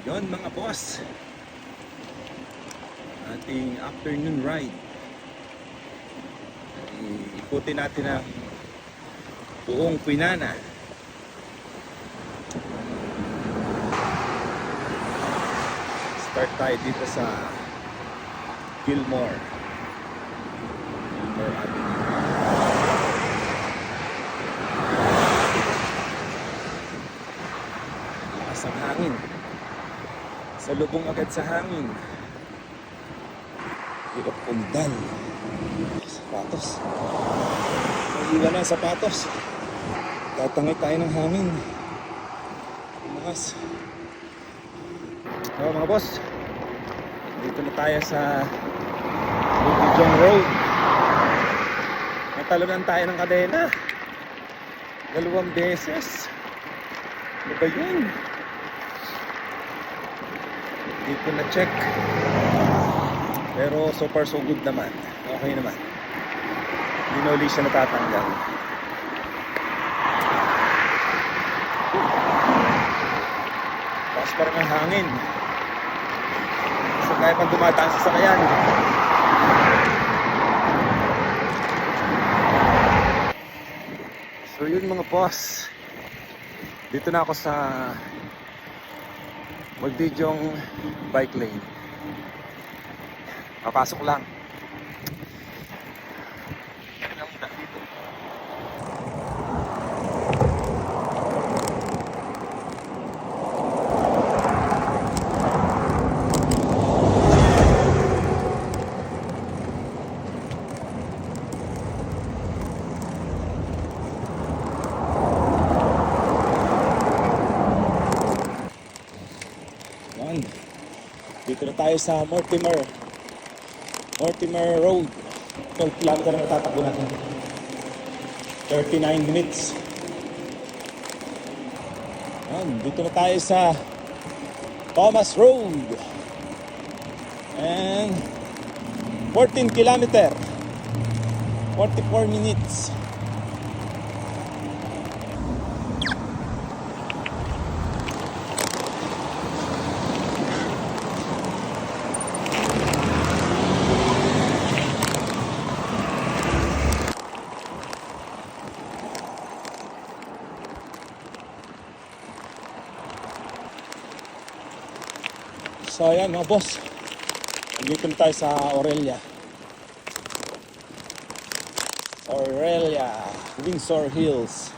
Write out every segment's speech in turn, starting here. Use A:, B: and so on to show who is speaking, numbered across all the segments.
A: Yon mga boss, ating afternoon ride. Ikutin natin ang buong Kwinana. Start tayo dito sa Gilmore Avenue. Lakas ang hangin. Salubong agad sa hangin. Hirap pundal. Sapatos. Naiwan na ang sapatos. Tatangay tayo ng hangin. Lakas. So mga boss, dito na tayo sa Bukidnon Road. Natalunan tayo ng kadena 2 beses. Ano ba yun? Hindi ko na check, pero so far so good naman. Okay naman, hindi na ulit siya natatanggal. Tapos parang ang hangin. So kaya pang dumataan sa sakayan. So yun mga boss, dito na ako sa Magdidyong bike lane. Papasok lang. Dito na tayo sa Mortimer Road. 12 km na tatakbo natin. 39 minutes. Dito na tayo sa Thomas Road. And 14 km, 44 minutes. So ayan mga boss, nandito na tayo sa Aurelia, Windsor Hills.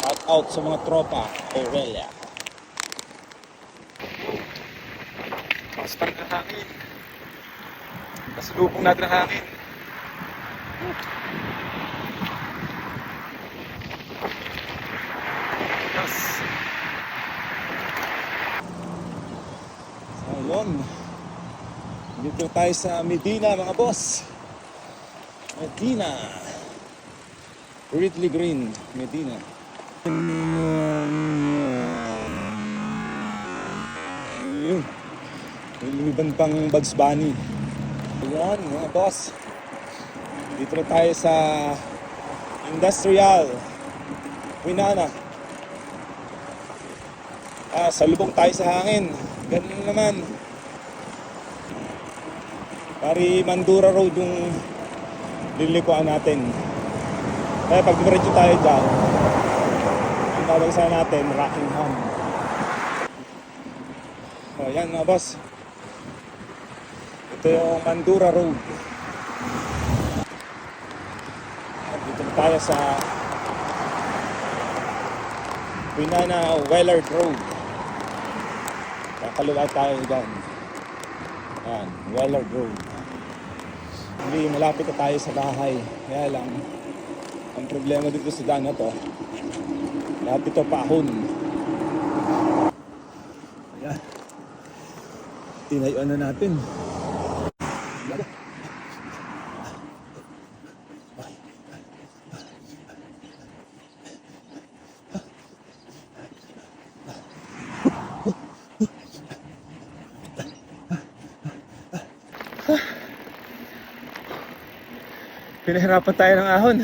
A: Shout out sa mga tropa Aurelia. Mas parang ang hangin. Kasalubong natin ang hangin. Yes. Dito tayo sa Medina mga boss. Medina Ridley Green, Medina. Ayun, may lumiban pang Bugs Bunny. Ayan mga boss, dito na tayo sa Industrial Kwinana. Salubong tayo sa hangin. Ganun naman. Pari Mandura Road yung lilikuan natin. Kaya pag diretso tayo dyan, ang tawag sana natin, Rockingham. O yan mga boss, ito yung Mandura Road. At dito na tayo sa Kwinana Wellard Road. Kakaliwa tayo dyan. Ayan, Wellard Road. Hindi, malapit na tayo sa bahay. Kaya lang, ang problema dito sa daan na to, lahat ito paahon. Ayan, tinayuan na natin. Pinahirapan tayo ng ahon.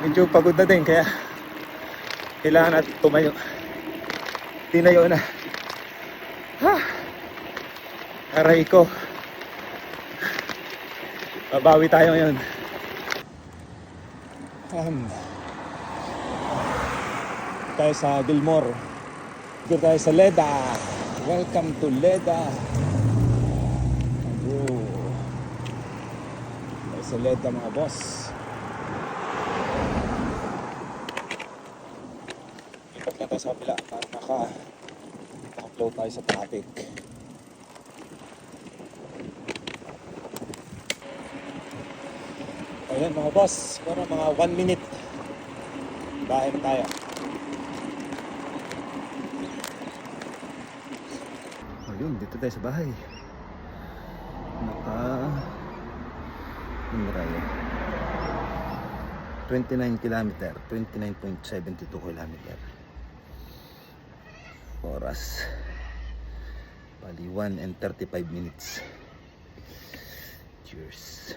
A: Medyo pagod na din kaya Kailangan natin tumayo. Tinayo na. Ha! Aray ko. Babawi tayo ngayon. Tayo sa Gilmore. Dito tayo sa Leda. Welcome to Leda. Bro. Tayo sa Leda mga boss. Ipat na tayo sa kapila para maka-flow tayo sa traffic. Ayan mga boss, para mga 1 minute bahay na tayo. Ayun, dito tayo sa bahay. Ano tayo? 29 kilometer, 29.72 kilometer. Oras bali 1 and 35 minutes. Cheers.